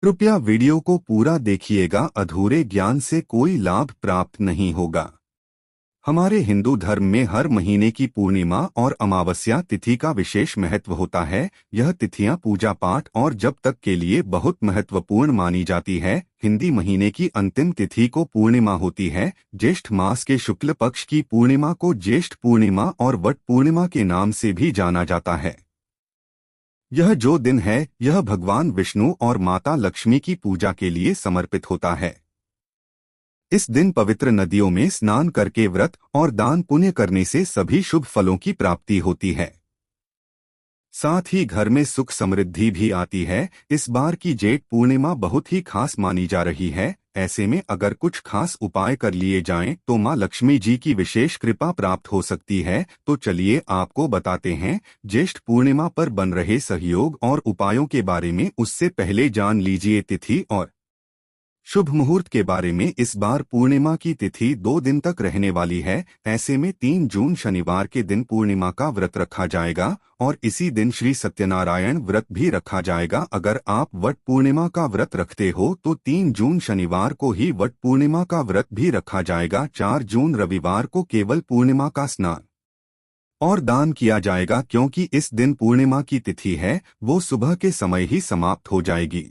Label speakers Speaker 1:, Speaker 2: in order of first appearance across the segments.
Speaker 1: कृपया वीडियो को पूरा देखिएगा, अधूरे ज्ञान से कोई लाभ प्राप्त नहीं होगा। हमारे हिंदू धर्म में हर महीने की पूर्णिमा और अमावस्या तिथि का विशेष महत्व होता है। यह तिथियां पूजा पाठ और जप तक के लिए बहुत महत्वपूर्ण मानी जाती है। हिंदी महीने की अंतिम तिथि को पूर्णिमा होती है। ज्येष्ठ मास के शुक्ल पक्ष की पूर्णिमा को ज्येष्ठ पूर्णिमा और वट पूर्णिमा के नाम से भी जाना जाता है। यह जो दिन है, यह भगवान विष्णु और माता लक्ष्मी की पूजा के लिए समर्पित होता है। इस दिन पवित्र नदियों में स्नान करके व्रत और दान पुण्य करने से सभी शुभ फलों की प्राप्ति होती है। साथ ही घर में सुख समृद्धि भी आती है। इस बार की जेठ पूर्णिमा बहुत ही खास मानी जा रही है। ऐसे में अगर कुछ खास उपाय कर लिए जाएं तो मां लक्ष्मी जी की विशेष कृपा प्राप्त हो सकती है। तो चलिए आपको बताते हैं ज्येष्ठ पूर्णिमा पर बन रहे सहयोग और उपायों के बारे में। उससे पहले जान लीजिए तिथि और शुभ मुहूर्त के बारे में। इस बार पूर्णिमा की तिथि 2 दिन तक रहने वाली है। ऐसे में 3 जून शनिवार के दिन पूर्णिमा का व्रत रखा जाएगा और इसी दिन श्री सत्यनारायण व्रत भी रखा जाएगा। अगर आप वट पूर्णिमा का व्रत रखते हो तो 3 जून शनिवार को ही वट पूर्णिमा का व्रत भी रखा जाएगा। 4 जून रविवार को केवल पूर्णिमा का स्नान और दान किया जाएगा, क्योंकि इस दिन पूर्णिमा की तिथि है वो सुबह के समय ही समाप्त हो जाएगी।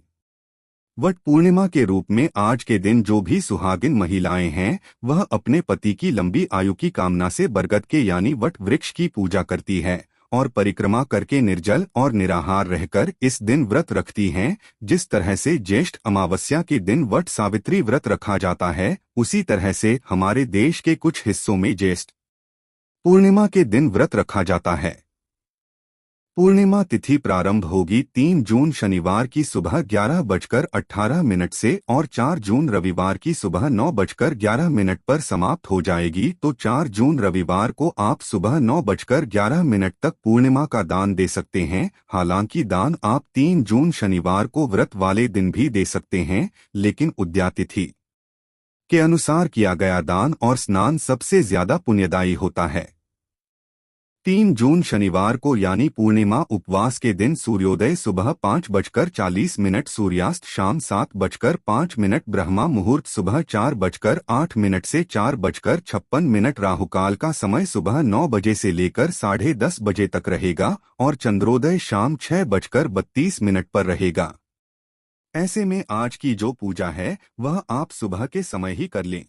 Speaker 1: वट पूर्णिमा के रूप में आज के दिन जो भी सुहागिन महिलाएं हैं वह अपने पति की लंबी आयु की कामना से बरगद के यानी वट वृक्ष की पूजा करती है और परिक्रमा करके निर्जल और निराहार रहकर इस दिन व्रत रखती हैं। जिस तरह से ज्येष्ठ अमावस्या के दिन वट सावित्री व्रत रखा जाता है, उसी तरह से हमारे देश के कुछ हिस्सों में ज्येष्ठ पूर्णिमा के दिन व्रत रखा जाता है। पूर्णिमा तिथि प्रारंभ होगी 3 जून शनिवार की सुबह 11:18 से और 4 जून रविवार की सुबह 9:11 पर समाप्त हो जाएगी। तो 4 जून रविवार को आप सुबह 9:11 तक पूर्णिमा का दान दे सकते हैं। हालांकि दान आप 3 जून शनिवार को व्रत वाले दिन भी दे सकते हैं, लेकिन उद्या तिथि के अनुसार किया गया दान और स्नान सबसे ज्यादा पुण्यदायी होता है। 3 जून शनिवार को यानी पूर्णिमा उपवास के दिन सूर्योदय सुबह 5:40, सूर्यास्त शाम 7:05, ब्रह्मा मुहूर्त सुबह 4:08 से 4:56, राहुकाल का समय सुबह 9 बजे से लेकर 10:30 बजे तक रहेगा और चंद्रोदय शाम 6:32 पर रहेगा। ऐसे में आज की जो पूजा है वह आप सुबह के समय ही कर लें।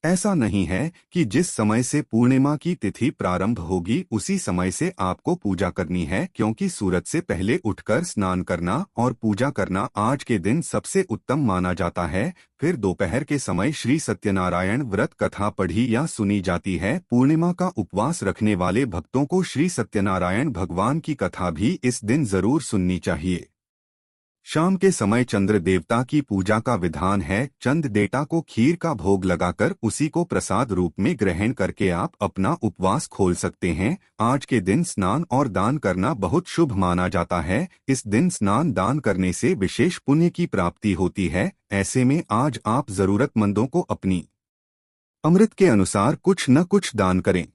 Speaker 1: ऐसा नहीं है कि जिस समय से पूर्णिमा की तिथि प्रारंभ होगी उसी समय से आपको पूजा करनी है, क्योंकि सूरज से पहले उठकर स्नान करना और पूजा करना आज के दिन सबसे उत्तम माना जाता है। फिर दोपहर के समय श्री सत्यनारायण व्रत कथा पढ़ी या सुनी जाती है। पूर्णिमा का उपवास रखने वाले भक्तों को श्री सत्यनारायण भगवान की कथा भी इस दिन जरूर सुननी चाहिए। शाम के समय चंद्र देवता की पूजा का विधान है। चंद्र देवता को खीर का भोग लगाकर उसी को प्रसाद रूप में ग्रहण करके आप अपना उपवास खोल सकते हैं। आज के दिन स्नान और दान करना बहुत शुभ माना जाता है। इस दिन स्नान दान करने से विशेष पुण्य की प्राप्ति होती है। ऐसे में आज आप जरूरतमंदों को अपनी अमृत के अनुसार कुछ न कुछ दान करें।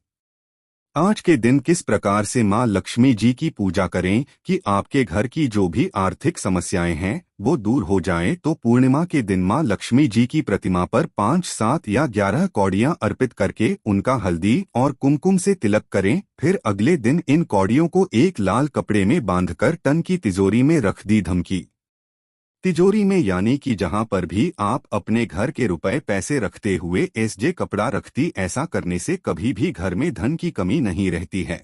Speaker 1: आज के दिन किस प्रकार से मां लक्ष्मी जी की पूजा करें कि आपके घर की जो भी आर्थिक समस्याएं हैं वो दूर हो जाएं? तो पूर्णिमा के दिन मां लक्ष्मी जी की प्रतिमा पर 5, 7 या 11 कौड़ियां अर्पित करके उनका हल्दी और कुमकुम से तिलक करें। फिर अगले दिन इन कौड़ियों को एक लाल कपड़े में बांधकर टन की तिजोरी में रख दी। धमकी तिजोरी में यानी कि जहां पर भी आप अपने घर के रुपए पैसे रखते हुए एसजे कपड़ा रखती। ऐसा करने से कभी भी घर में धन की कमी नहीं रहती है।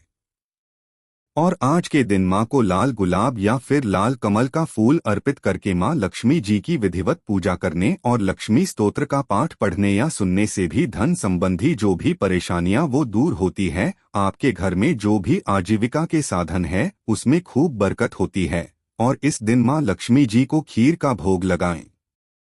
Speaker 1: और आज के दिन मां को लाल गुलाब या फिर लाल कमल का फूल अर्पित करके मां लक्ष्मी जी की विधिवत पूजा करने और लक्ष्मी स्तोत्र का पाठ पढ़ने या सुनने से भी धन संबंधी जो भी परेशानियां वो दूर होती है। आपके घर में जो भी आजीविका के साधन है उसमें खूब बरकत होती है। और इस दिन मां लक्ष्मी जी को खीर का भोग लगाएं।